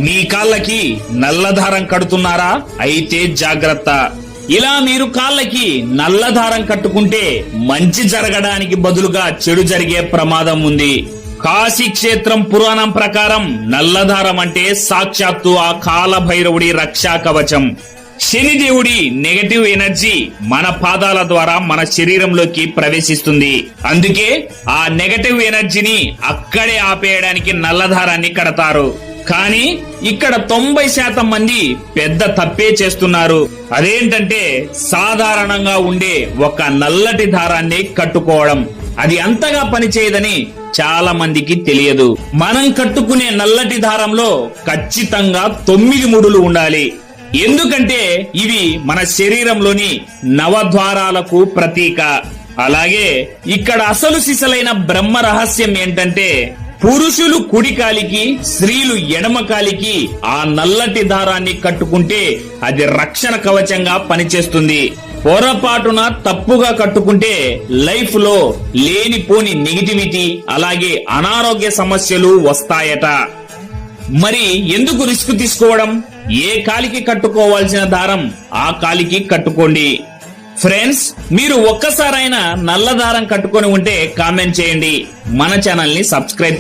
మీ కాళ్ళకి నల్లదారం కడుతున్నారా? అయితే జాగ్రత్త. ఇలా మీరు కాళ్ళకి నల్లదారం కట్టుకుంటే మంచి జరగడానికి బదులుగా చెడు జరిగే ప్రమాదం ఉంది. కాశీ క్షేత్రం పురాణం ప్రకారం నల్లదారం అంటే సాక్షాత్తు ఆ కాలభైరవుడి రక్షా కవచం. శనిదేవుడి నెగటివ్ ఎనర్జీ మన పాదాల ద్వారా మన శరీరంలోకి ప్రవేశిస్తుంది. అందుకే ఆ నెగటివ్ ఎనర్జీని అక్కడే ఆపేయడానికి నల్లదారాన్ని కడతారు. కానీ ఇక్కడ 90% మంది పెద్ద తప్పే చేస్తున్నారు. అదేంటంటే సాధారణంగా ఉండే ఒక నల్లటి దారాన్ని కట్టుకోవడం. అది అంతగా పనిచేయదని చాలా మందికి తెలియదు. మనం కట్టుకునే నల్లటి దారంలో ఖచ్చితంగా 9 ముడులు ఉండాలి. ఎందుకంటే ఇవి మన శరీరంలోని నవద్వారాలకు ప్రతీక. అలాగే ఇక్కడ అసలు సిసలైన బ్రహ్మ రహస్యం ఏంటంటే పురుషులు కుడి కాలికి, స్త్రీలు ఎడమ కాలికి ఆ నల్లటి దారాన్ని కట్టుకుంటే అది రక్షణ కవచంగా పనిచేస్తుంది. పొరపాటున తప్పుగా కట్టుకుంటే లైఫ్ లో లేనిపోని నెగిటివిటీ అలాగే అనారోగ్య సమస్యలు వస్తాయట. మరి ఎందుకు రిస్క్ తీసుకోవడం? ఏ కాలికి కట్టుకోవాల్సిన దారం ఆ కాలికి కట్టుకోండి. ఫ్రెండ్స్, మీరు ఒక్కసారైనా నల్ల దారం కట్టుకొని ఉంటే కామెంట్ చేయండి. మన ఛానల్ ని సబ్స్క్రైబ్